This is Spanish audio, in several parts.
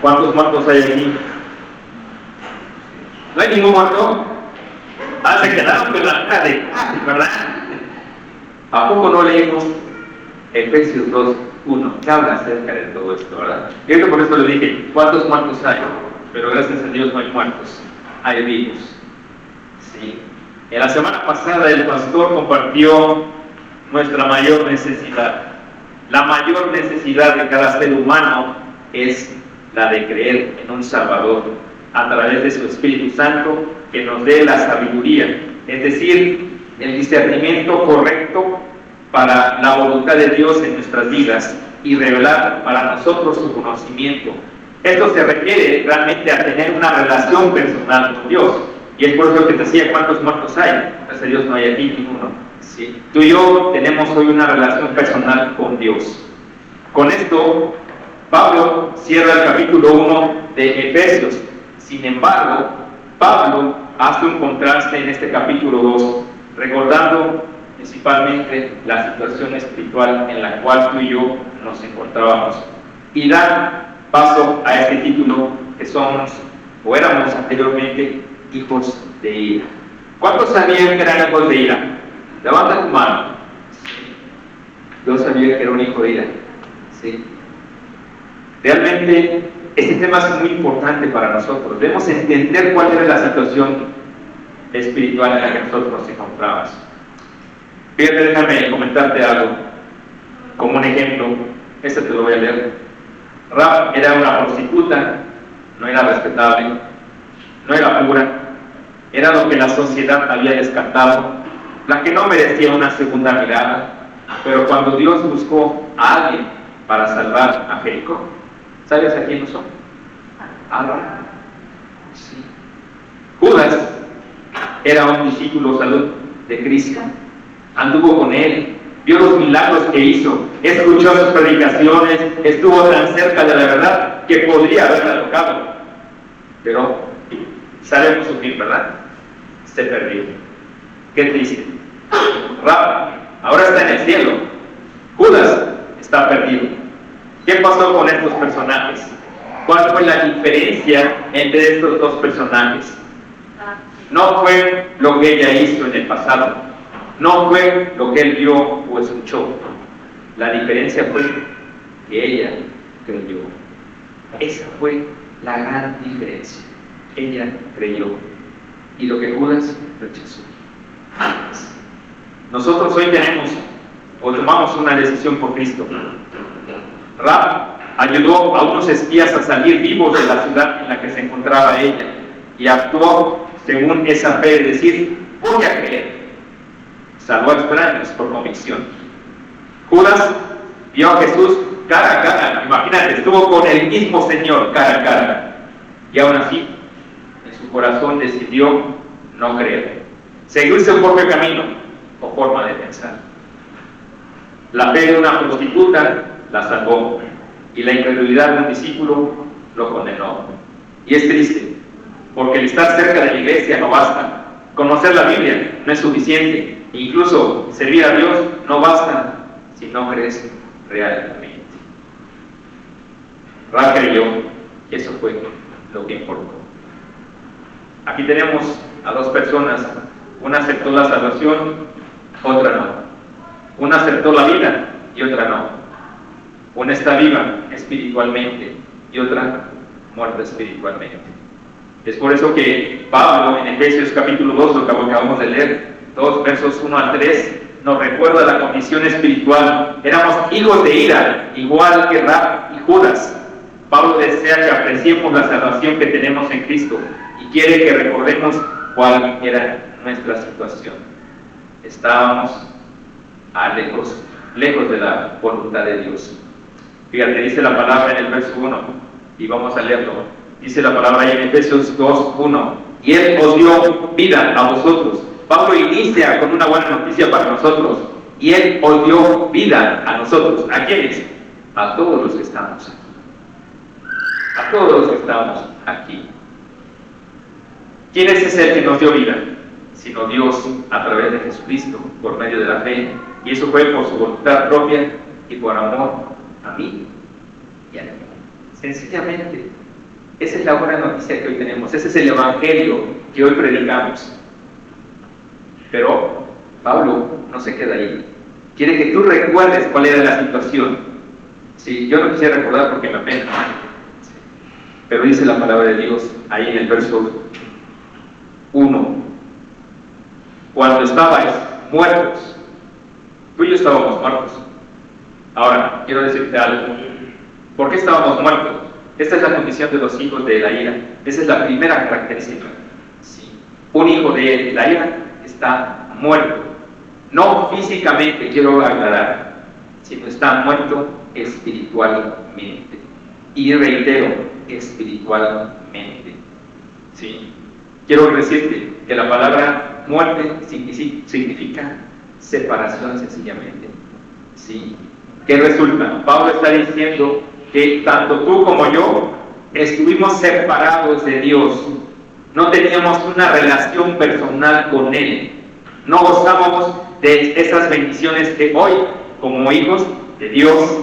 ¿Cuántos muertos hay aquí? ¿No hay ningún muerto? Ah, se quedaron con la cara de ¿verdad? ¿A poco no leímos Efesios 2:1? Que habla acerca de todo esto, ¿verdad? Y por eso le dije, ¿cuántos muertos hay? Pero gracias a Dios no hay muertos, hay vivos. Sí. En la semana pasada el pastor compartió nuestra mayor necesidad. La mayor necesidad de cada ser humano es la de creer en un Salvador a través de su Espíritu Santo que nos dé la sabiduría, es decir, el discernimiento correcto para la voluntad de Dios en nuestras vidas y revelar para nosotros su conocimiento. Esto se refiere realmente a tener una relación personal con Dios. Y es por eso que te decía cuántos muertos hay. Gracias a Dios no hay aquí ninguno. ¿Sí? Tú y yo tenemos hoy una relación personal con Dios. Con esto, Pablo cierra el capítulo 1 de Efesios. Sin embargo, Pablo hace un contraste en este capítulo 2, recordando principalmente la situación espiritual en la cual tú y yo nos encontrábamos. Y da paso a este título que somos, o éramos anteriormente, hijos de ira. ¿Cuántos sabían que eran hijos de ira? Levanta tu mano. Yo sabía que era un hijo de ira. ¿Sí? Realmente, este tema es muy importante para nosotros. Debemos entender cuál era la situación espiritual en la que nosotros nos encontrábamos. Fíjate, déjame comentarte algo. Como un ejemplo, este te lo voy a leer. Rahab era una prostituta, no era respetable, no era pura, era lo que la sociedad había descartado, la que no merecía una segunda mirada. Pero cuando Dios buscó a alguien para salvar a Jericó, ¿sabes a quién usó? A Rahab. Sí. Judas era un discípulo salud de Cristo, anduvo con él, vio los milagros que hizo, escuchó sus predicaciones, estuvo tan cerca de la verdad que podría haberla tocado, pero sabemos su fin, ¿verdad? Se perdió. Qué triste. Rahab ahora está en el cielo, Judas está perdido. ¿Qué pasó con estos personajes? ¿Cuál fue la diferencia entre estos dos personajes? No fue lo que ella hizo en el pasado, no fue lo que él vio o escuchó. La diferencia fue que ella creyó. Esa fue la gran diferencia. Ella creyó. Y lo que Judas rechazó. Nosotros hoy tenemos o tomamos una decisión por Cristo. Rahab ayudó a unos espías a salir vivos de la ciudad en la que se encontraba ella y actuó según esa fe, es decir, voy a creer. Salvó a extraños por convicción. Judas vio a Jesús cara a cara, imagínate, estuvo con el mismo Señor cara a cara, y aún así en su corazón decidió no creer, seguir su propio camino o forma de pensar. La fe de una prostituta la salvó y la incredulidad de un discípulo lo condenó. Y es triste, porque el estar cerca de la iglesia no basta, conocer la Biblia no es suficiente, incluso servir a Dios no basta si no crees realmente. Rahab creyó que eso fue lo que importó. Aquí tenemos a dos personas, una aceptó la salvación, otra no. Una aceptó la vida y otra no. Una está viva espiritualmente y otra muerta espiritualmente. Es por eso que Pablo en Efesios capítulo 2, lo que acabamos de leer, 2 versos 1 al 3, nos recuerda la condición espiritual. Éramos hijos de ira, igual que Rahab y Judas. Pablo desea que apreciemos la salvación que tenemos en Cristo y quiere que recordemos cuál era nuestra situación. Estábamos lejos de la voluntad de Dios. Fíjate, dice la palabra en el verso 1, y vamos a leerlo. Dice la palabra ahí en Efesios 2:1, y Él os dio vida a vosotros. Pablo inicia con una buena noticia para nosotros, y Él os dio vida a nosotros. ¿A quiénes? A todos los que estamos aquí. A todos los que estamos aquí. ¿Quién es ese que nos dio vida? Sino Dios a través de Jesucristo, por medio de la fe. Y eso fue por su voluntad propia y por amor a mí y a ti. Sencillamente, Esa es la buena noticia que hoy tenemos, ese es el evangelio que hoy predicamos. Pero Pablo no se queda ahí. Quiere que tú recuerdes cuál era la situación. Sí, yo no quisiera recordar porque me apena. Pero dice la palabra de Dios ahí en el verso 1. Cuando estabais muertos, tú y yo estábamos muertos. Ahora, quiero decirte algo. ¿Por qué estábamos muertos? Esta es la condición de los hijos de la ira. Esa es la primera característica. Sí. Un hijo de la ira está muerto. No físicamente, quiero aclarar, sino está muerto espiritualmente. Y reitero, espiritualmente. ¿Sí? Quiero decirte que la palabra muerte significa separación sencillamente. ¿Sí? ¿Qué resulta? Pablo está diciendo que tanto tú como yo estuvimos separados de Dios. No teníamos una relación personal con Él. No gozábamos de esas bendiciones que hoy, como hijos de Dios,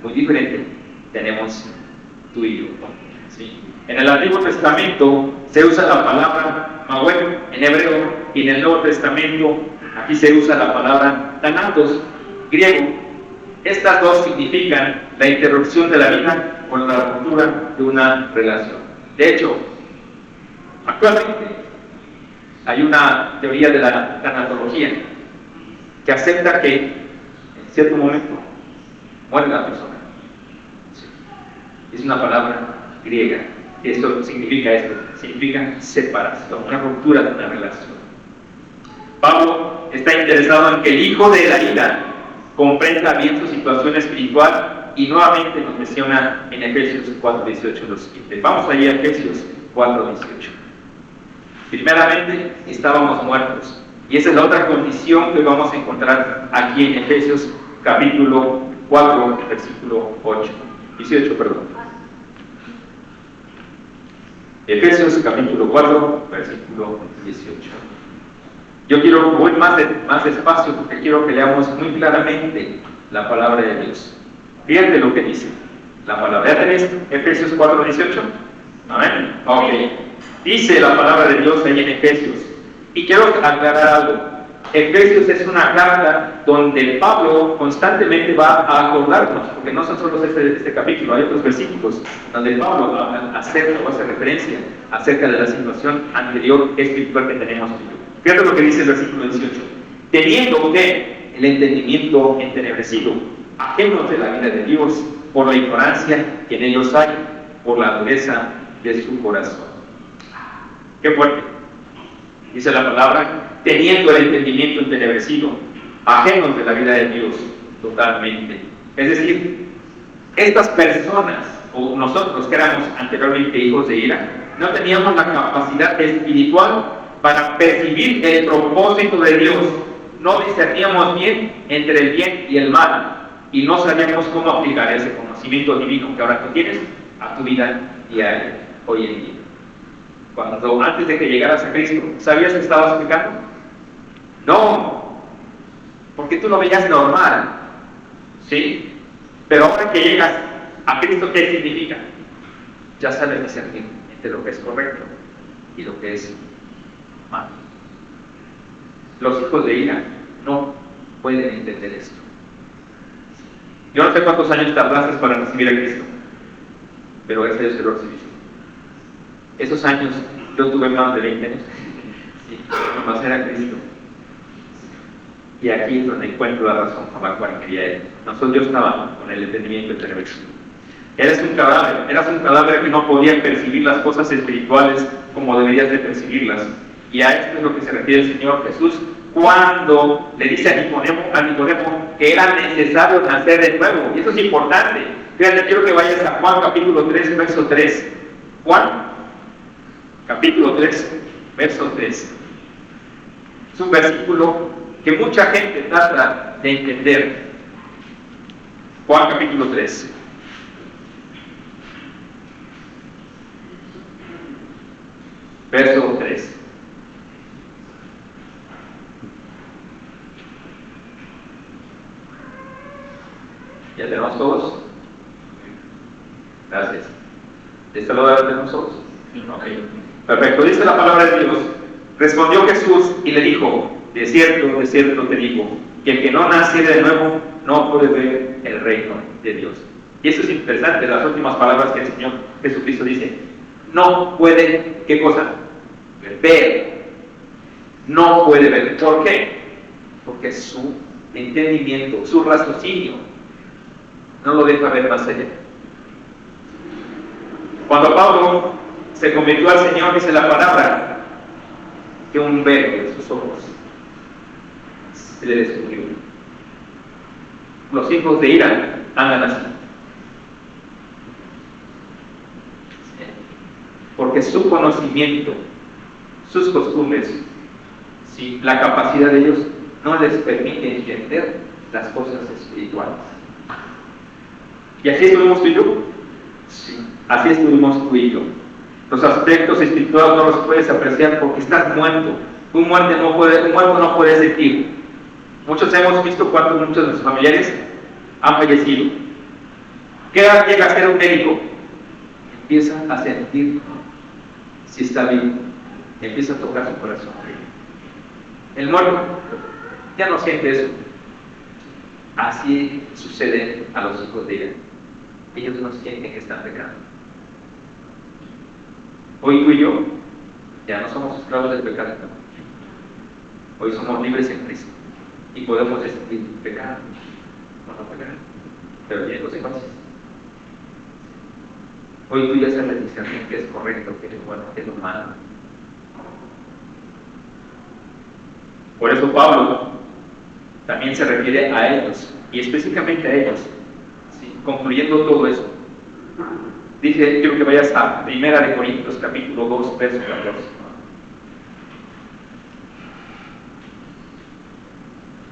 muy diferente, tenemos tú y yo. ¿Sí? En el Antiguo Testamento se usa la palabra Mawel en hebreo, y en el Nuevo Testamento aquí se usa la palabra Thanatos, griego. Estas dos significan la interrupción de la vida o la ruptura de una relación. De hecho, actualmente hay una teoría de la tanatología que acepta que en cierto momento muere la persona. Es una palabra griega. Esto significa separación, una ruptura de una relación. Pablo está interesado en que el hijo de la ira comprenda bien su situación espiritual y nuevamente nos menciona en Efesios 4:18 lo siguiente. Vamos allí a Efesios 4:18. Primeramente, estábamos muertos. Y esa es la otra condición que vamos a encontrar aquí en Efesios capítulo 4, versículo 18, perdón. Efesios capítulo 4, versículo 18. Yo voy más despacio porque quiero que leamos muy claramente la palabra de Dios. Fíjate lo que dice la palabra. ¿Ya tenés Efesios 4:18? Amén. Ok. Dice la palabra de Dios ahí en Efesios. Y quiero aclarar algo. Efesios es una carta donde Pablo constantemente va a acordarnos, porque no son solo este capítulo, hay otros versículos donde Pablo hace referencia acerca de la situación anterior espiritual que tenemos. Fíjate lo que dice el versículo 18. Teniendo usted el entendimiento entenebrecido, ajenos de la vida de Dios, por la ignorancia que en ellos hay, por la dureza de su corazón. ¡Qué fuerte! Dice la palabra, teniendo el entendimiento entenebrecido, ajenos de la vida de Dios, totalmente. Es decir, estas personas, o nosotros que éramos anteriormente hijos de ira, no teníamos la capacidad espiritual para percibir el propósito de Dios. No discerníamos bien entre el bien y el mal, y no sabíamos cómo aplicar ese conocimiento divino que ahora tú tienes a tu vida diaria, hoy en día. Cuando antes de que llegaras a Cristo, ¿sabías que estabas pecando? No, porque tú lo veías normal, ¿sí? Pero ahora que llegas a Cristo, ¿qué significa? Ya sabes discernir entre lo que es correcto y lo que es malo. Los hijos de ira no pueden entender esto. Yo no sé cuántos años tardaste para recibir a Cristo, pero ese es el recibiste. Esos años, yo tuve más de 20 años, sí, para conocer a Cristo. Y aquí es donde encuentro la razón por la cual quería Él. Yo estaba con el entendimiento entenebrecido. Eras un cadáver que no podía percibir las cosas espirituales como deberías de percibirlas. Y a esto es lo que se refiere el Señor Jesús cuando le dice a Nicodemo que era necesario nacer de nuevo. Y eso es importante. Fíjate, quiero que vayas a Juan capítulo 3, verso 3. Juan capítulo 3, verso 3. Es un versículo que mucha gente trata de entender. Juan capítulo 3. Verso 3. ¿Ya tenemos todos? Gracias. ¿Está lo de nosotros? Ok. Perfecto. Dice la palabra de Dios. Respondió Jesús y le dijo: de cierto te digo, que el que no naciere de nuevo no puede ver el reino de Dios. Y eso es interesante, las últimas palabras que el Señor Jesucristo dice. No puede, ¿qué cosa? Ver. No puede ver. ¿Por qué? Porque su entendimiento, su raciocinio, no lo deja ver más allá. Cuando Pablo se convirtió al Señor, dice la palabra, que un velo de sus ojos se le descubrió. Los hijos de Ira andan así. Porque su conocimiento, sus costumbres, ¿sí?, la capacidad de ellos no les permite entender las cosas espirituales. ¿Y así estuvimos tú y yo? Sí, así estuvimos tú y yo. Los aspectos espirituales no los puedes apreciar porque estás muerto. Un muerto no puede sentir. Muchos hemos visto cuando muchos de nuestros familiares han fallecido. ¿Qué edad llega a ser un médico? Empieza a sentir si está vivo, empieza a tocar su corazón. El muerto ya no siente eso. Así sucede a los hijos de Ira. Ellos no sienten que están pecando. Hoy tú y yo ya no somos esclavos del pecado. Hoy somos libres en Cristo y podemos decidir pecar o no pecar, pero tiene consecuencias. Hoy tú ya sabes discernir qué es correcto, qué es bueno, qué es lo malo. Por eso Pablo también se refiere a ellos, y específicamente a ellos, ¿sí?, concluyendo todo eso. Dice, quiero que vayas a 1 Corintios capítulo 2, verso 14.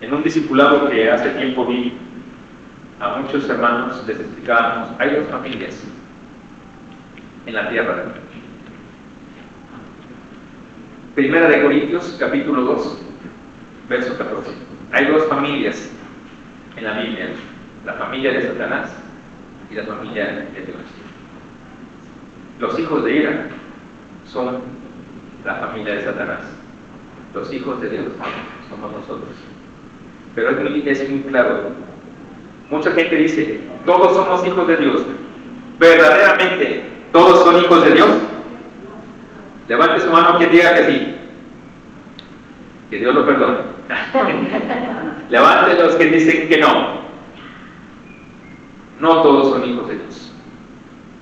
En un discipulado que hace tiempo vi, a muchos hermanos les explicábamos, hay dos familias en la tierra. 1 Corintios capítulo 2, verso 14. Hay dos familias en la Biblia, la familia de Satanás y la familia de Dios. Los hijos de Ira son la familia de Satanás. Los hijos de Dios somos nosotros. Pero es muy claro. Mucha gente dice, todos somos hijos de Dios. ¿Verdaderamente todos son hijos de Dios? Levante su mano quien diga que sí. Que Dios lo perdone. Levante los que dicen que no. No todos son hijos de Dios.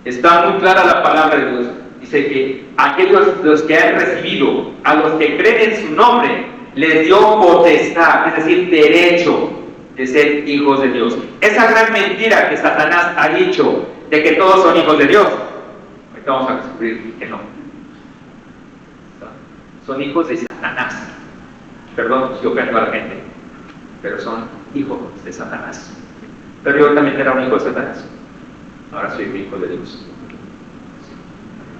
Está muy clara la palabra de Dios. Dice que aquellos los que han recibido, a los que creen en su nombre, les dio potestad, es decir, derecho de ser hijos de Dios. Esa gran mentira que Satanás ha dicho de que todos son hijos de Dios, ahorita vamos a descubrir que no. Son hijos de Satanás. Perdón si ofendo a la gente, pero son hijos de Satanás. Pero yo también era un hijo de Satanás. Ahora soy un hijo de Dios.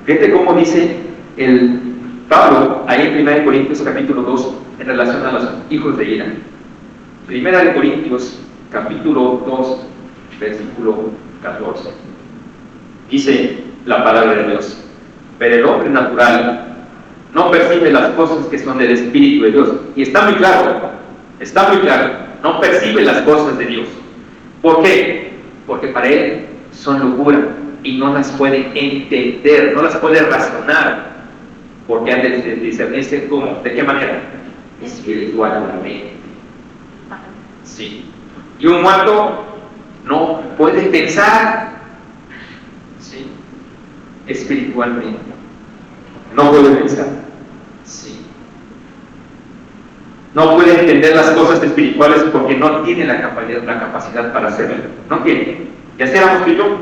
Fíjate cómo dice el Pablo ahí en 1 Corintios capítulo 2 en relación a los hijos de Ira. 1 Corintios capítulo 2 versículo 14. Dice la palabra de Dios: pero el hombre natural no percibe las cosas que son del Espíritu de Dios. Y está muy claro, no percibe las cosas de Dios. ¿Por qué? Porque para él son locura y no las puede entender, no las puede razonar, porque han de discernirse ¿cómo? ¿De qué manera? Espiritualmente. Sí. Y un muerto no puede pensar, sí, espiritualmente. No puede pensar, sí. No puede entender las cosas espirituales porque no tiene la capacidad para hacerlo. No tiene. Y así éramos tú y yo.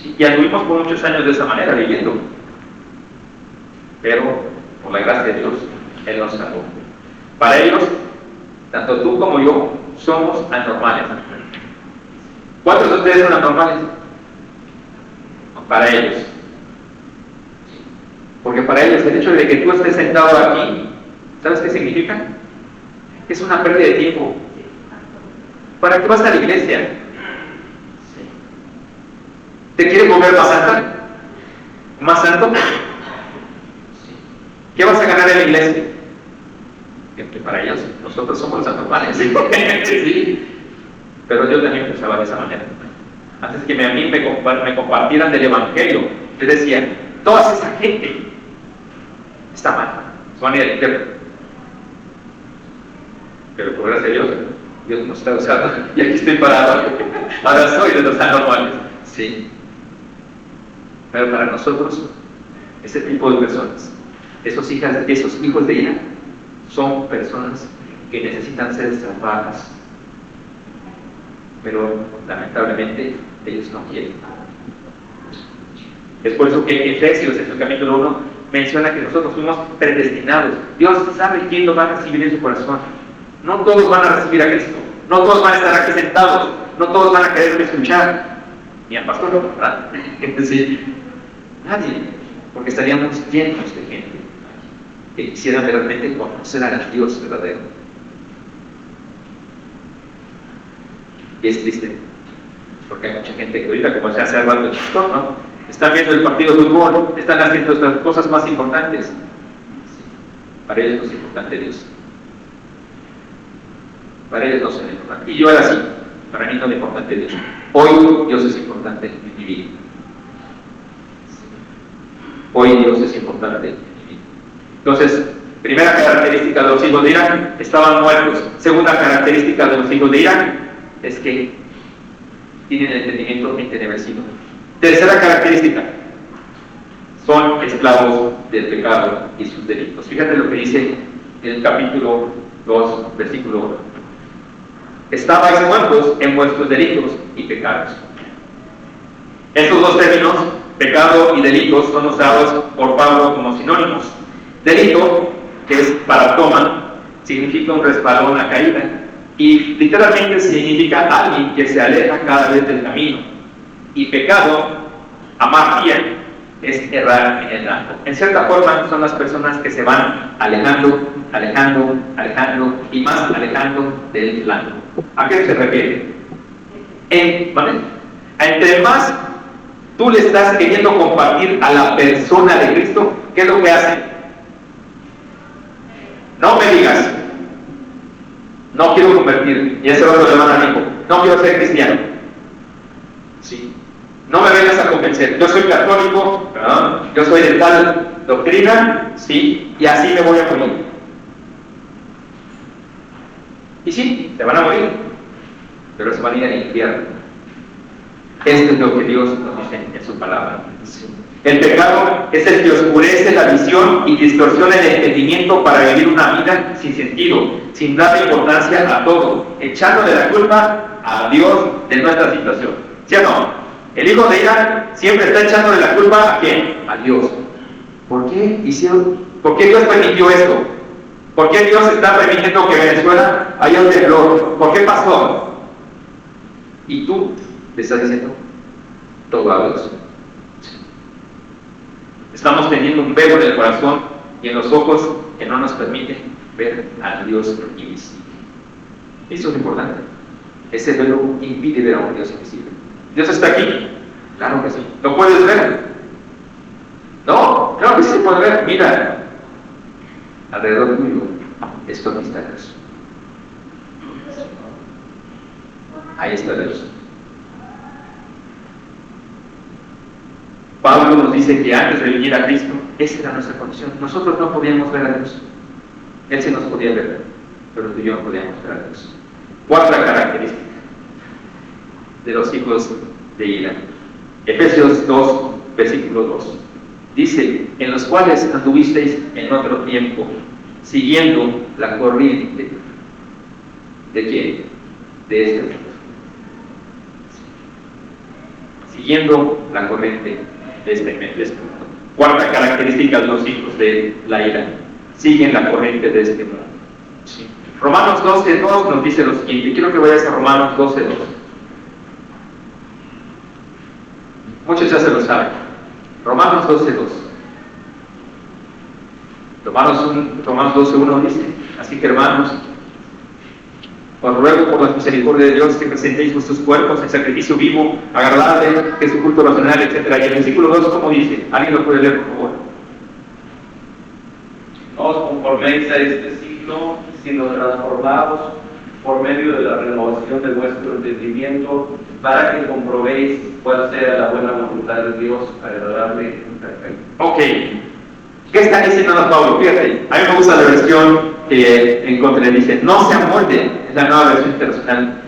¿Sí? Y anduvimos por muchos años de esa manera viviendo. Pero, por la gracia de Dios, Él nos salvó. Para ellos, tanto tú como yo, somos anormales. ¿Cuántos de ustedes son anormales? Para ellos. Porque para ellos el hecho de que tú estés sentado aquí, ¿sabes qué significa? Es una pérdida de tiempo. ¿Para qué vas a la iglesia? ¿Te quieres volver más santa? ¿Más santo? ¿Qué vas a ganar en la iglesia? Que para ellos, nosotros somos los anormales. Sí. Pero yo también pensaba de esa manera. Antes que a mí me compartieran del Evangelio, yo decía, toda esa gente está mal, se van a ir al infierno. Pero por gracia de Dios nos está usando, y aquí estoy parado. Ahora soy de los anormales. Sí. Pero para nosotros, ese tipo de personas, esos hijos de ira, son personas que necesitan ser salvadas. Pero lamentablemente ellos no quieren. Es por eso que Efesios, en su capítulo 1, menciona que nosotros fuimos predestinados. Dios sabe quién lo va a recibir en su corazón. No todos van a recibir a Cristo, no todos van a estar aquí sentados, no todos van a querer escuchar, ni al pastor, ¿verdad? Sí. Nadie, porque estaríamos llenos de gente que quisiera realmente conocer a Dios verdadero. Y es triste, porque hay mucha gente que ahorita, como se hace hablando de chico, ¿no? Están viendo el partido de fútbol, están haciendo otras cosas más importantes. Para ellos no es importante Dios. Para ellos no es importante. Y yo era así, para mí no es importante Dios. Hoy Dios es importante en mi vida. Hoy Dios es importante en mi vida. Entonces, primera característica de los hijos de Irán, estaban muertos. Segunda característica de los hijos de Irán es que tienen el entendimiento entenebrecido. Tercera característica, son esclavos del pecado y sus delitos. Fíjate lo que dice en el capítulo 2, versículo 1. Estabais muertos en vuestros delitos y pecados. Estos dos términos, pecado y delitos, son usados por Pablo como sinónimos. Delito, que es paratoma, significa un resbalón, una caída, y literalmente significa alguien que se aleja cada vez del camino. Y pecado, amartía, es errar en el blanco. En cierta forma son las personas que se van alejando y más alejando del blanco. ¿A qué se refiere? ¿Vale? Entre más tú le estás queriendo compartir a la persona de Cristo, ¿qué es lo que hace? No me digas, no quiero convertirme, y ese otro le van a dijo, no quiero ser cristiano. Sí. No me vengas a convencer, yo soy católico, ¿no? Yo soy de tal doctrina, sí, y así me voy a morir. Y sí, se van a morir, pero se van a ir al infierno. Esto es lo que Dios nos dice en su palabra. Sí. El pecado es el que oscurece la visión y distorsiona el entendimiento para vivir una vida sin sentido, sin darle importancia a todo, echándole la culpa a Dios de nuestra situación. ¿Sí o no? El hijo de Ira siempre está echándole la culpa ¿a quién? A Dios. ¿Por qué Dios permitió esto? ¿Por qué Dios está permitiendo que Venezuela haya un temblor? ¿Por qué pasó? Y tú le estás diciendo todo a Dios. Estamos teniendo un velo en el corazón y en los ojos que no nos permite ver a Dios invisible. Eso es importante. Ese velo impide ver a un Dios invisible. ¿Dios está aquí? Claro que sí. ¿Lo puedes ver? No, claro que sí se puede ver. Mira, alrededor tuyo es donde está Dios. Ahí está Dios. Pablo nos dice que antes de venir a Cristo, esa era nuestra condición. Nosotros no podíamos ver a Dios. Él sí nos podía ver, pero tú y yo no podíamos ver a Dios. Cuarta característica de los hijos de ira. Efesios 2, versículo 2. Dice, en los cuales anduvisteis en otro tiempo, siguiendo la corriente. ¿De quién? De este mundo. Siguiendo la corriente de este mundo. Cuarta característica de los hijos de la ira. Siguen la corriente de este mundo. ¿Sí? Romanos 12:2 nos dice lo siguiente. Quiero que vayas a Romanos 12:2. Muchos ya se lo saben. Romanos 12:2. Romanos 12:1 dice, así que hermanos, Os ruego por la misericordia de Dios que presentéis vuestros cuerpos en sacrificio vivo, agradable, que es su culto racional, etc. Y el versículo 2, ¿cómo dice? ¿Alguien lo puede leer, por favor? No os conforméis a este siglo, sino transformados por medio de la renovación de vuestro entendimiento, para que comprobéis cuál sea la buena voluntad de Dios, agradable y perfecta. Ok. ¿Qué está diciendo Pablo? Fíjate, a mí me gusta la versión que encontré, dice, no se amolden, es la nueva versión internacional,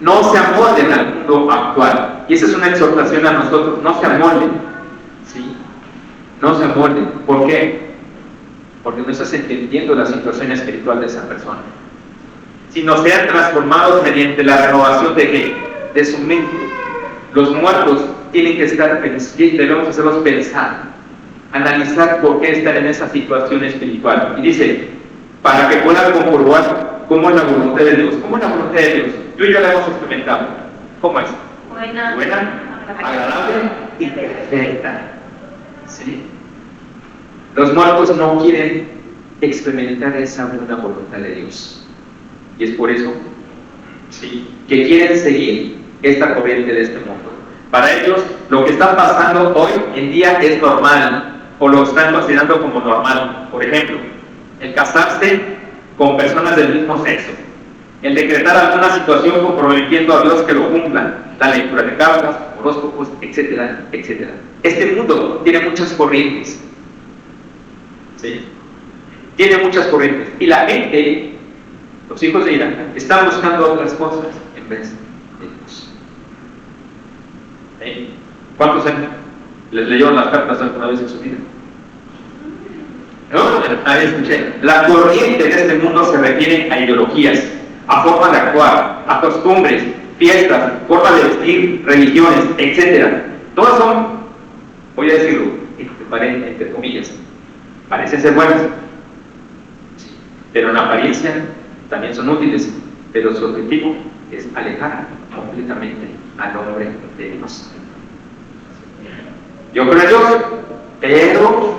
no se amolden al mundo actual. Y esa es una exhortación a nosotros, no se amolden, ¿sí? No se amolden. ¿Por qué? Porque no estás entendiendo la situación espiritual de esa persona. Sino sean transformados mediante la renovación de ¿qué? De su mente. Los muertos tienen que estar, debemos hacerlos pensar, analizar por qué están en esa situación espiritual. Y dice, para que puedan comprobar cómo es la voluntad de Dios. ¿Cómo es la voluntad de Dios? Tú y yo la hemos experimentado. ¿Cómo es? Buena, agradable y perfecta. ¿Sí? Los muertos no quieren experimentar esa buena voluntad de Dios. Y es por eso, ¿sí?, que quieren seguir esta corriente de este mundo. Para ellos, lo que está pasando hoy en día es normal, o lo están considerando como normal. Por ejemplo, el casarse con personas del mismo sexo, el decretar alguna situación comprometiendo a Dios que lo cumplan, la lectura de cartas, horóscopos, etcétera, etcétera. Este mundo tiene muchas corrientes, ¿sí? Tiene muchas corrientes. Y la gente, los hijos de Irán, están buscando otras cosas en vez de Dios. ¿Sí? ¿Cuántos les leyeron las cartas alguna vez en su vida? ¿No? Ahí escuché. La corriente de este mundo se refiere a ideologías, a formas de actuar, a costumbres, fiestas, formas de vestir, religiones, etc. Todas son, voy a decirlo, entre comillas, parecen ser buenas, pero en apariencia también son útiles, pero su objetivo es alejar completamente al hombre de Dios. Yo creo en Dios, pero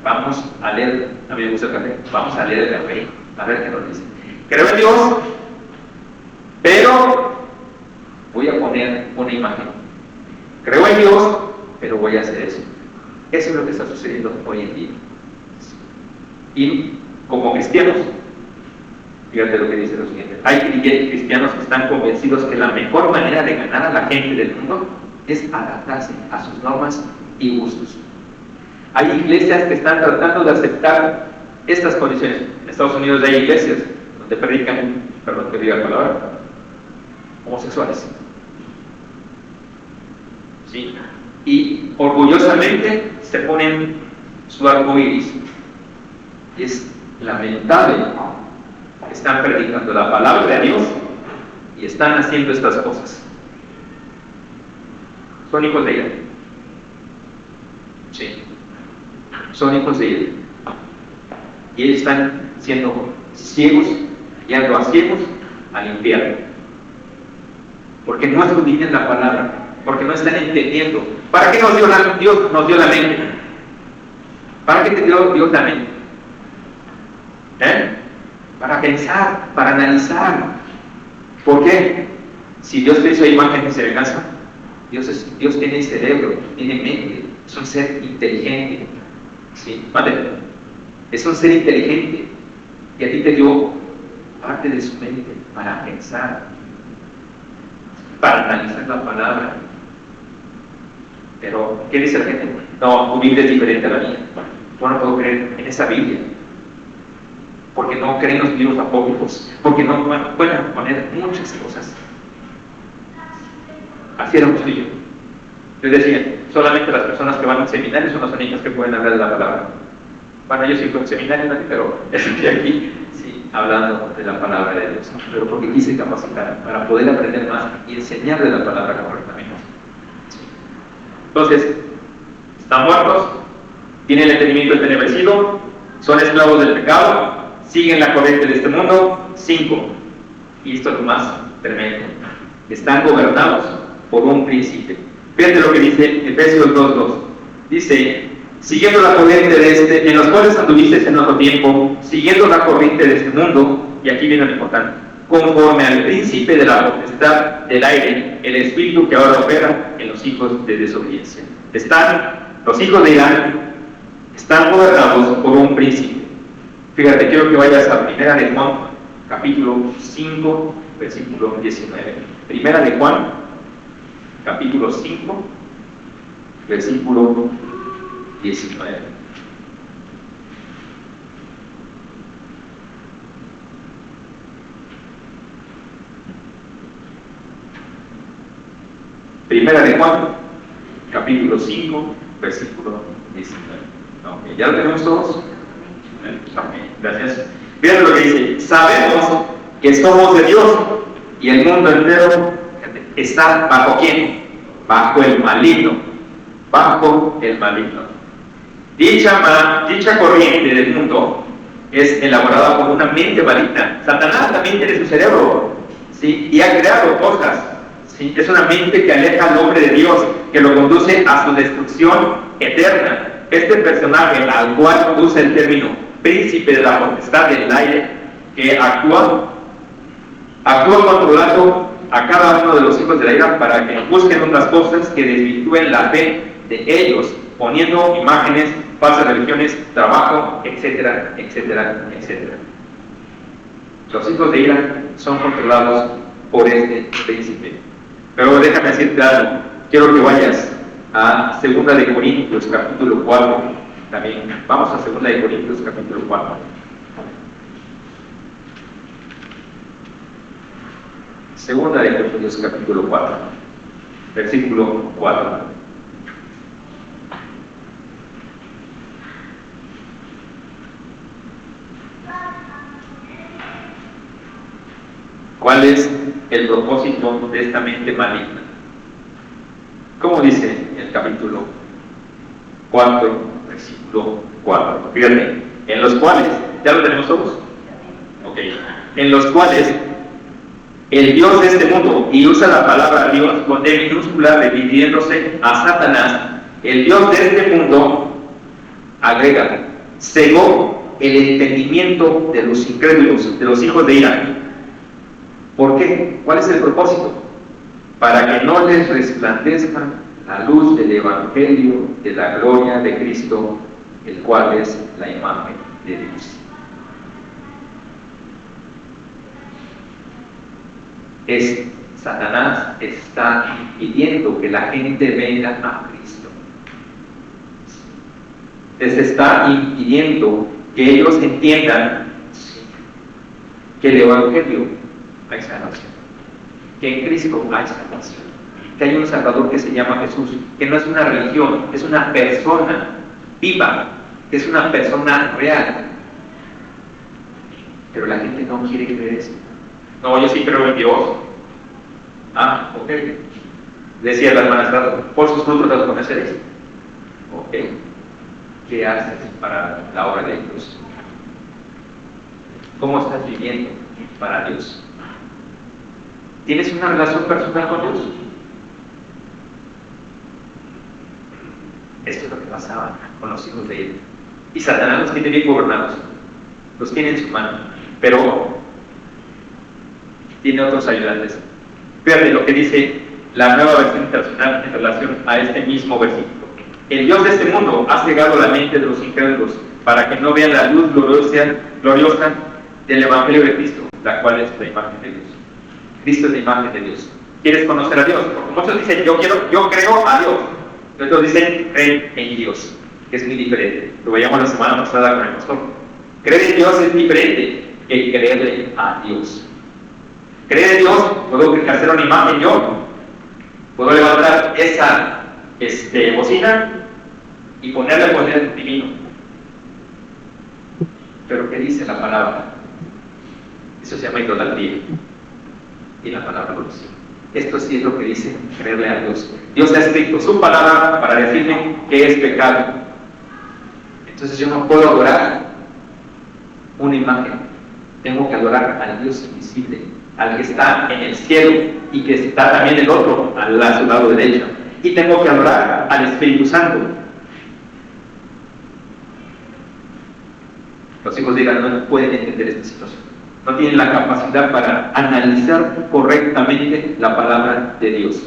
vamos a leer, a mí me gusta el café, vamos a leer el café, a ver qué nos dice. Creo en Dios, pero voy a poner una imagen. Creo en Dios, pero voy a hacer eso. Eso es lo que está sucediendo hoy en día. Y como cristianos, fíjate lo que dice lo siguiente: hay cristianos que están convencidos que la mejor manera de ganar a la gente del mundo es adaptarse a sus normas y gustos. Hay iglesias que están tratando de aceptar estas condiciones. En Estados Unidos hay iglesias donde predican, perdón que diga la palabra, homosexuales. ¿Sí? Y orgullosamente se ponen su arco iris. Y es lamentable. Están predicando la palabra de Dios y están haciendo estas cosas. Son hijos de ella. Sí. Son hijos de ella. Y ellos están siendo ciegos, guiando a ciegos al infierno. Porque no escudriñan la palabra, porque no están entendiendo. ¿Para qué Dios nos dio la mente? ¿Para qué te dio Dios la mente? Para pensar, para analizar. ¿Por qué? Si Dios te hizo imagen y semejanza, Dios tiene cerebro, tiene mente, es un ser inteligente. ¿Sí? ¿Vale? Es un ser inteligente y a ti te dio parte de su mente para pensar, para analizar la palabra. Pero, ¿qué dice la gente? No, tu Biblia es diferente a la mía. Yo no puedo creer en esa Biblia, porque no creen los libros apócrifos, porque no pueden poner muchas cosas. Así éramos tú y yo. Yo decía, solamente las personas que van al seminario son las únicas que pueden hablar de la palabra. Bueno, yo sí fui al seminario, pero estoy aquí, sí, hablando de la palabra de Dios, pero porque quise capacitar para poder aprender más y enseñar de la palabra correctamente. Sí. Entonces, están muertos, tienen el entendimiento entenebrecido, son esclavos del pecado, siguen la corriente de este mundo. 5, y esto es lo más tremendo, están gobernados por un príncipe. Fíjate lo que dice Efesios 2:2. Dice, siguiendo la corriente de en los cuales anduviste en otro tiempo, siguiendo la corriente de este mundo, y aquí viene lo importante, conforme al príncipe de la potestad del aire, el espíritu que ahora opera en los hijos de desobediencia. Los hijos de Irán están gobernados por un príncipe. Fíjate, quiero que vayas a Primera de Juan, capítulo 5, versículo 19. Primera de Juan, capítulo 5, versículo 19. Primera de Juan, capítulo 5, versículo 19. Okay, ¿ya lo tenemos todos? Okay, gracias. Fíjate lo que dice: sabemos que somos de Dios y el mundo entero está ¿bajo quién? Bajo el maligno. Bajo el maligno. Dicha corriente del mundo es elaborada por una mente maligna. Satanás también tiene su cerebro, ¿sí? Y ha creado cosas. ¿Sí? Es una mente que aleja al hombre de Dios, que lo conduce a su destrucción eterna. Este personaje, al cual usa el término príncipe de la potestad del aire, que actúa controlando a cada uno de los hijos de la ira para que busquen otras cosas que desvirtúen la fe de ellos, poniendo imágenes, falsas religiones, trabajo, etcétera, etcétera, etcétera. Los hijos de ira son controlados por este príncipe. Pero déjame decirte algo, quiero que vayas a 2 de Corintios capítulo 4 también. Vamos a 2 de Corintios capítulo 4. 2 de Corintios capítulo 4, versículo 4. ¿Cuál es el propósito de esta mente maligna? ¿Cómo dice el capítulo 4, versículo 4? Fíjate, en los cuales, ¿ya lo tenemos todos? Ok. En los cuales el Dios de este mundo, y usa la palabra Dios con D minúscula, refiriéndose a Satanás, el Dios de este mundo, agrega, cegó el entendimiento de los incrédulos, de los hijos de ira. ¿Por qué? ¿Cuál es el propósito? Para que no les resplandezca la luz del Evangelio de la gloria de Cristo, el cual es la imagen de Dios. Satanás está impidiendo que la gente venga a Cristo. Les está impidiendo que ellos entiendan que el Evangelio hay salvación, que en Cristo hay salvación, que hay un Salvador que se llama Jesús, que no es una religión, es una persona viva, que es una persona real. Pero la gente no quiere creer eso. No, yo sí creo en Dios. Ah, ok. Decía la hermana Estrada, por sus frutos los conoceréis. Ok. ¿Qué haces para la obra de Dios? ¿Cómo estás viviendo para Dios? ¿Tienes una relación personal con Dios? Esto es lo que pasaba con los hijos de él. Y Satanás los tiene bien gobernados, los tiene en su mano, pero tiene otros ayudantes. Fíjate lo que dice la Nueva Versión Internacional en relación a este mismo versículo. El Dios de este mundo ha cegado la mente de los incrédulos para que no vean la luz gloriosa del Evangelio de Cristo, la cual es la imagen de Dios. Cristo es la imagen de Dios. ¿Quieres conocer a Dios? Porque muchos dicen, yo creo a Dios. Otros dicen, creen en Dios, que es muy diferente. Lo veíamos la semana pasada con el pastor. Creer en Dios es diferente que creerle a Dios. Creer en Dios, puedo hacer una imagen yo. Puedo levantar esa bocina y ponerle el poder divino. Pero ¿qué dice la palabra? Eso se llama idolatría. Y la palabra lo dice. Esto sí es lo que dice creerle a Dios. Dios ha escrito su palabra para decirme que es pecado. Entonces yo no puedo adorar una imagen. Tengo que adorar al Dios invisible, al que está en el cielo y que está también el otro, a su lado derecho. Y tengo que adorar al Espíritu Santo. Los hijos de Israel no pueden entender esta situación. no tienen la capacidad para analizar correctamente la palabra de Dios.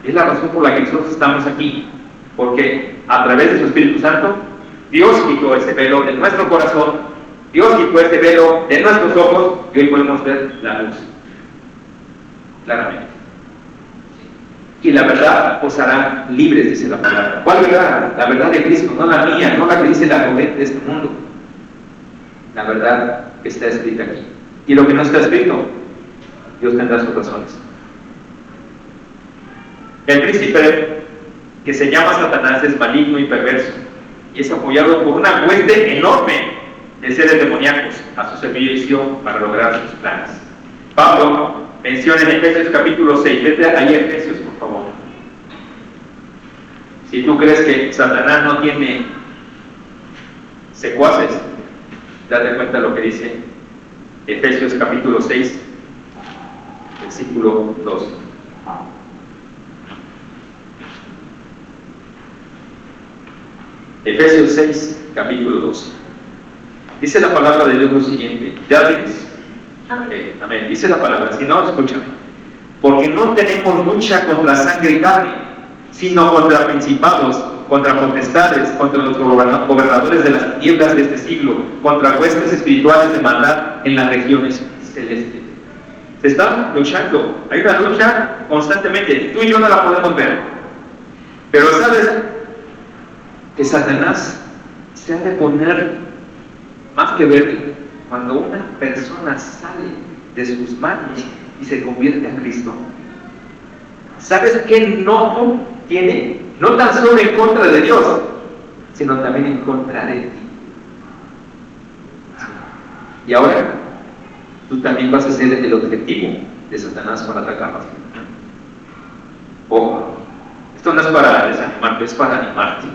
Es la razón por la que nosotros estamos aquí, porque a través de su Espíritu Santo, Dios quitó ese velo de nuestro corazón, Dios quitó ese velo de nuestros ojos, y hoy podemos ver la luz, claramente. Y la verdad os hará libres, dice la palabra. ¿Cuál verdad? La verdad de Cristo, no la mía, no la que dice la corriente de este mundo. La verdad que está escrita aquí. Y lo que no está escrito, Dios tendrá sus razones. El príncipe que se llama Satanás es maligno y perverso, y es apoyado por una hueste enorme de seres demoníacos a su servicio para lograr sus planes. Pablo menciona en Efesios capítulo 6, vete ahí a Efesios, por favor. Si tú crees que Satanás no tiene secuaces, date cuenta de lo que dice Efesios capítulo 6, versículo 2. Efesios 6, capítulo 2. Dice la palabra de Dios lo siguiente. ¿Ya tienes? Amén. Dice la palabra, si no, escúchame. Porque no tenemos lucha contra sangre y carne, sino contra principados, contra potestades, contra los gobernadores de las tinieblas de este siglo, contra huestes espirituales de maldad en las regiones celestes. Se está luchando. Hay una lucha constantemente. Tú y yo no la podemos ver. Pero ¿sabes que Satanás se ha de poner más que verde cuando una persona sale de sus manos y se convierte a Cristo? ¿Sabes qué no tiene? No tan solo en contra de Dios, sino también en contra de ti. Y ahora, tú también vas a ser el objetivo de Satanás para atacarnos. Ojo, esto no es para desanimarte, es para animarte.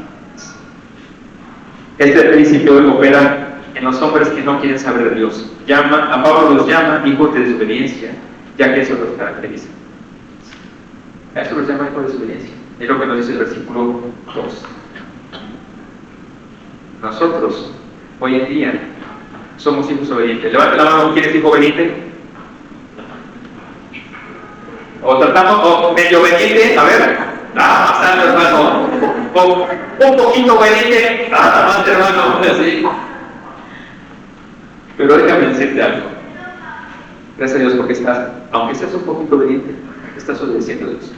Este príncipe hoy opera en los hombres que no quieren saber de Dios. A Pablo los llama hijos de desobediencia, ya que eso los caracteriza. A eso los llama hijos de desobediencia. Es lo que nos dice el versículo 2. Nosotros, hoy en día, somos hijos obedientes. Levanta la mano, ¿quién es hijo obediente? O tratamos, o medio obediente, a ver, bastante, hermano. O un poquito obediente, más, hermano, así. Pero déjame decirte algo. Gracias a Dios porque estás, aunque seas un poquito obediente, estás obedeciendo a Dios.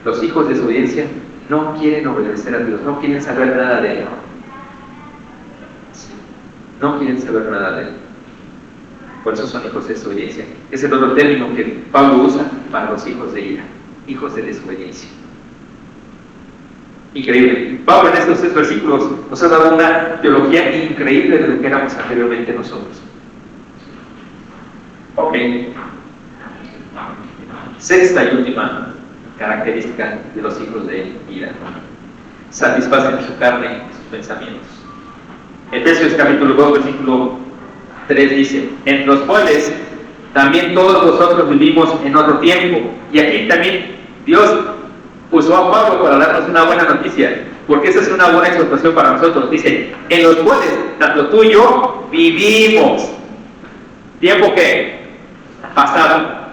Los hijos de desobediencia no quieren obedecer a Dios, no quieren saber nada de Él. No quieren saber nada de Él. Por eso son hijos de desobediencia. Es el otro término que Pablo usa para los hijos de ira, hijos de desobediencia. Increíble. Pablo en estos 3 versículos nos ha dado una teología increíble de lo que éramos anteriormente nosotros. Ok. Sexta y última característica de los hijos de ira: satisfacen su carne y sus pensamientos. Efesios capítulo 2, versículo 3 dice: en los cuales también todos nosotros vivimos en otro tiempo. Y aquí también Dios usó a Pablo para darnos una buena noticia, porque esa es una buena exhortación para nosotros. Dice: en los cuales tanto tú y yo vivimos. Tiempo que pasado.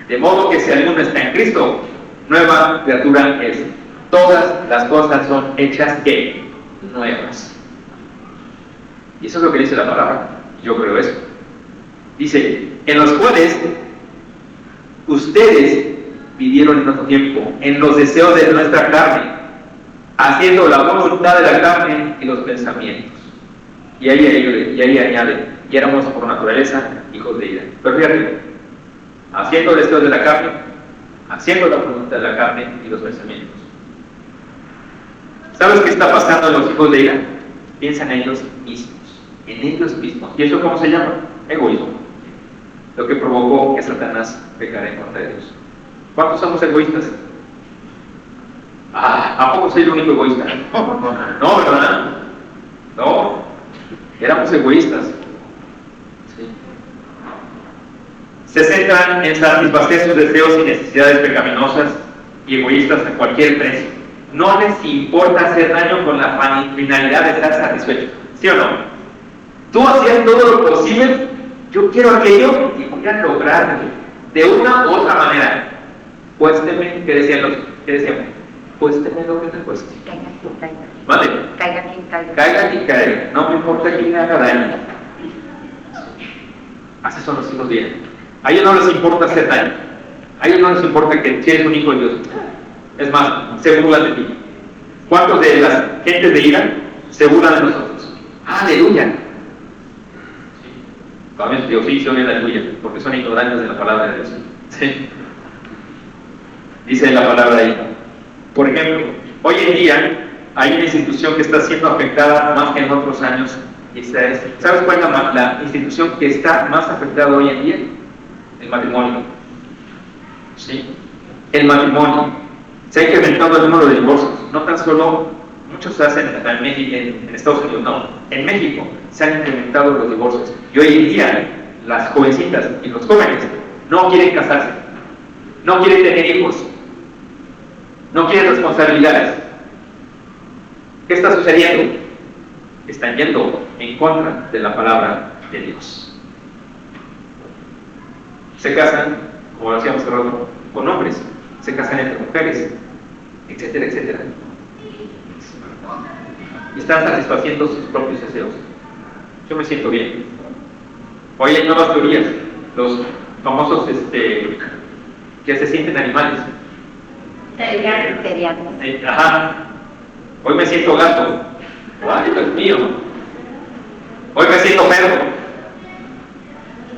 De modo que si alguno está en Cristo, nueva criatura es. Todas las cosas son hechas ¿qué? Nuevas. Y eso es lo que dice la palabra. Yo creo eso. Dice: en los cuales ustedes vivieron en otro tiempo, en los deseos de nuestra carne, haciendo la voluntad de la carne y los pensamientos. Y ahí añade: y éramos por naturaleza hijos de ira. Pero fíjate, haciendo deseos de la carne, haciendo la voluntad de la carne y los pensamientos. ¿Sabes qué está pasando en los hijos de ira? Piensan en ellos mismos. En ellos mismos. ¿Y eso cómo se llama? Egoísmo. Lo que provocó que Satanás pecara en contra de Dios. ¿Cuántos somos egoístas? ¿A poco soy el único egoísta? No, ¿verdad? No. Éramos egoístas. Sí. Se centran en satisfacer sus deseos y necesidades pecaminosas y egoístas a cualquier precio. No les importa hacer daño con la finalidad de estar satisfechos. ¿Sí o no? Tú hacías todo lo posible Yo quiero aquello y voy a lograrlo de una u otra manera. Cuésteme, ¿qué decían? Cuésteme lo que te cueste. Caiga quien caiga. ¿Vale? Caiga quien caiga. Caiga quien caiga, no me importa quién haga daño. Así son los hijos de Dios. A ellos no les importa hacer daño. A ellos no les importa que si eres un hijo de Dios. Es más, se burlan de ti. ¿Cuántos de las gentes de ira se burlan de nosotros? ¡Aleluya! Obviamente Dios sí, son aleluya, porque son ignorantes de la palabra de Dios. ¿Sí? Dice la palabra ahí. Por ejemplo, hoy en día hay una institución que está siendo afectada más que en otros años. Y ¿sabes cuál es la institución que está más afectada hoy en día? El matrimonio. ¿Sí? El matrimonio. Se ha incrementado el número de divorcios. No tan solo, muchos se hacen en Estados Unidos, no. En México se han incrementado los divorcios. Y hoy en día las jovencitas y los jóvenes no quieren casarse. No quieren tener hijos. No quieren responsabilidades. ¿Qué está sucediendo? Están yendo en contra de la palabra de Dios. Se casan, como lo hacíamos hace rato, con hombres, se casan entre mujeres, etcétera, etcétera. Y están satisfaciendo sus propios deseos. Yo me siento bien. Hoy hay nuevas teorías, los famosos que se sienten animales. Ajá. Hoy me siento gato. ¡Ay, Dios mío! Hoy me siento perro.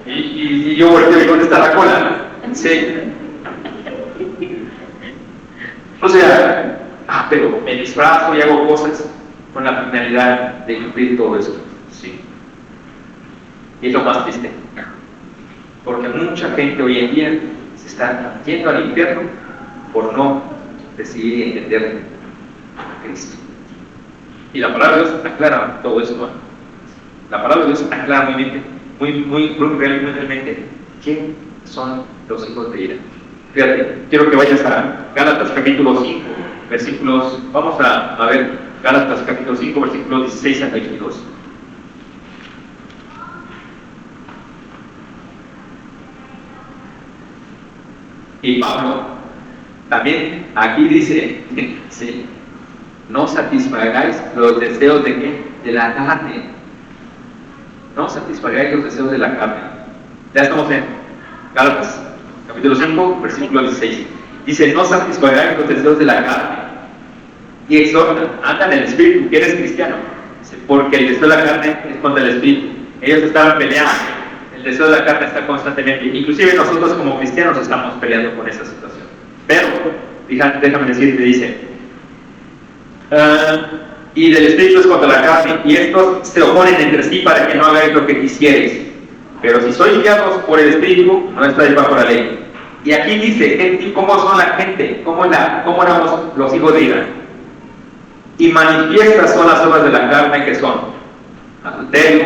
Y yo volteo y ¿dónde está la cola? Sí. O sea, pero me disfrazo y hago cosas con la finalidad de cumplir todo esto. Sí. Y es lo más triste. Porque mucha gente hoy en día se está yendo al infierno por no decidir y entender a Cristo. Y la palabra de Dios aclara todo esto, ¿no? La palabra de Dios aclara muy realmente quién son los hijos de ira. Fíjate, quiero que vayas a Gálatas capítulo 5, versículos, vamos a ver Gálatas capítulo 5, versículos 16 a 22. Y Pablo también aquí dice, sí, no satisfagáis los deseos de ¿qué? De la carne. No satisfagáis los deseos de la carne. Ya estamos en Gálatas, capítulo 5, versículo 16. Dice, no satisfagáis los deseos de la carne. Y exhorta, anda en el espíritu, que eres cristiano. Porque el deseo de la carne es contra el espíritu. Ellos estaban peleando. El deseo de la carne está constantemente. Inclusive nosotros como cristianos estamos peleando con esa situación. Pero, déjame decirte, dice, y del espíritu es contra la carne, y estos se oponen entre sí para que no hagáis lo que quisierais. Pero si sois guiados por el espíritu, no estáis bajo la ley. Y aquí dice, ¿cómo son la gente? ¿Cómo éramos los hijos de ira? Y manifiestas son las obras de la carne, que son adulterio,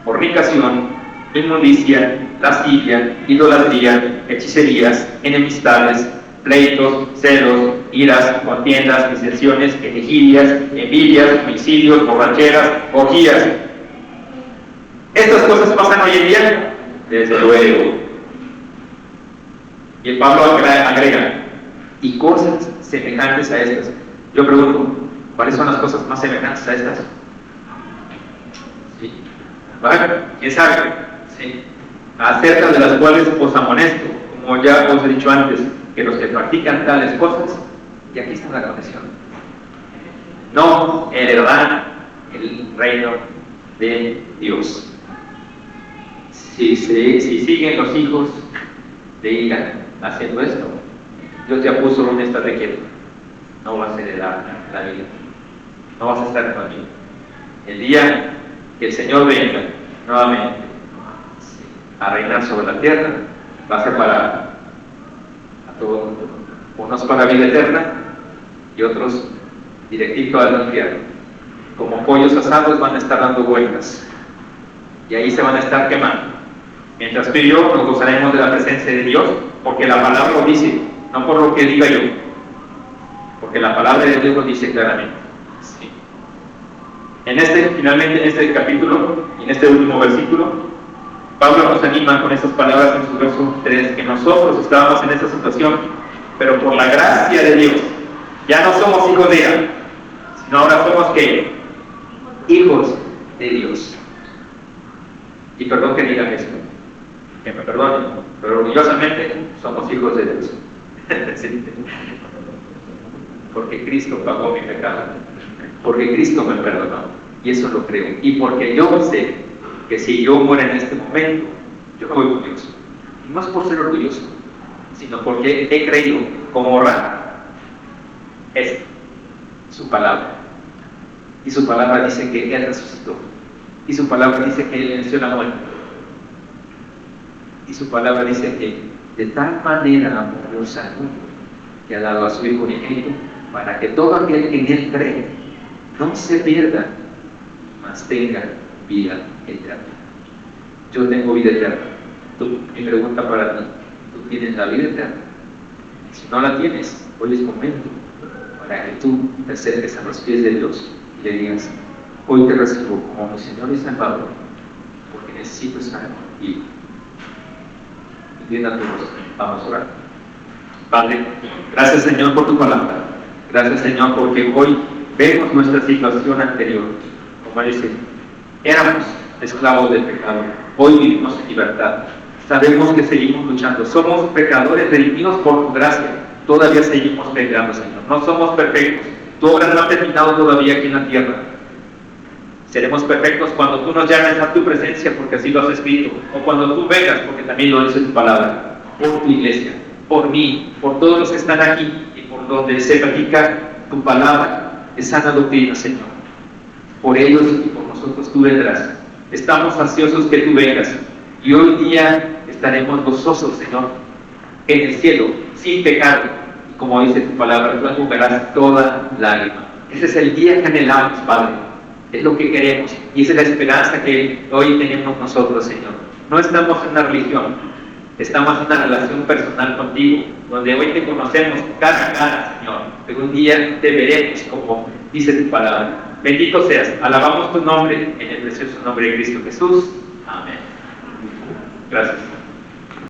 fornicación, inmundicia, lascivia, idolatría, hechicerías, enemistades, pleitos, celos, iras, contiendas, disensiones, herejías, envidias, homicidios, borracheras, orgías. ¿Estas cosas pasan hoy en día? Desde luego. Y el Pablo agrega, y cosas semejantes a estas. Yo pregunto, ¿cuáles son las cosas más semejantes a estas? ¿Sí? ¿Vale? ¿Quién sabe? ¿Sí? Acerca de las cuales os amonesto, como ya os he dicho antes, que los que practican tales cosas, y aquí está la confesión, no heredarán el reino de Dios. Si siguen los hijos de ira haciendo esto, Dios ya puso donde está de quieto. No vas a heredar la vida, no vas a estar conmigo. El día que el Señor venga nuevamente a reinar sobre la tierra, va a separar a todos, unos para vida eterna y otros directito al infierno. Como pollos asados van a estar dando vueltas y ahí se van a estar quemando. Mientras tú y yo nos gozaremos de la presencia de Dios, porque la palabra lo dice, no por lo que diga yo, porque la palabra de Dios lo dice claramente. Sí. Finalmente en este capítulo, y en este último versículo, Pablo nos anima con estas palabras en su verso 3, que nosotros estábamos en esa situación, pero por la gracia de Dios, ya no somos hijos de ella, sino ahora somos ¿qué? Hijos de Dios. Y perdón que diga eso, que me perdonen, pero orgullosamente somos hijos de Dios. Sí. Porque Cristo pagó mi pecado, porque Cristo me perdonó, y eso lo creo, y porque yo sé que si yo muero en este momento, yo me voy con Dios. Y no es por ser orgulloso, sino porque he creído como Ra, es su palabra. Y su palabra dice que Él resucitó. Y su palabra dice que Él venció la muerte. Y su palabra dice que de tal manera amó Dios al mundo que ha dado a su Hijo unigénito para que todo aquel que en Él cree no se pierda, mas tenga vida eterna. Yo tengo vida eterna. Mi pregunta para ti, ¿tú tienes la vida eterna? Si no la tienes, hoy es momento para que tú te acerques a los pies de Dios y le digas: hoy te recibo como mi Señor y Salvador, porque necesito estar contigo. Entienda tu rostro. Vamos a orar. Padre, gracias Señor por tu palabra. Gracias Señor porque hoy vemos nuestra situación anterior. Como dice, éramos esclavos del pecado. Hoy vivimos en libertad. Sabemos que seguimos luchando. Somos pecadores redimidos por tu gracia. Todavía seguimos pecando, Señor. No somos perfectos. Tu obra no ha terminado todavía aquí en la tierra. Seremos perfectos cuando tú nos llames a tu presencia, porque así lo has escrito, o cuando tú vengas, porque también lo dice tu palabra, por tu iglesia, por mí, por todos los que están aquí y por donde se practica tu palabra de sana doctrina, Señor. Por ellos y por nosotros tú vendrás. Estamos ansiosos que tú vengas y hoy día estaremos gozosos, Señor, en el cielo, sin pecado. Y como dice tu palabra, tú enjugarás toda lágrima. Ese es el día que anhelamos, Padre. Es lo que queremos y esa es la esperanza que hoy tenemos nosotros, Señor. No estamos en una religión, estamos en una relación personal contigo, donde hoy te conocemos cara a cara, Señor, pero un día te veremos como dice tu palabra. Bendito seas, alabamos tu nombre en el precioso nombre de Cristo Jesús. Amén. Gracias.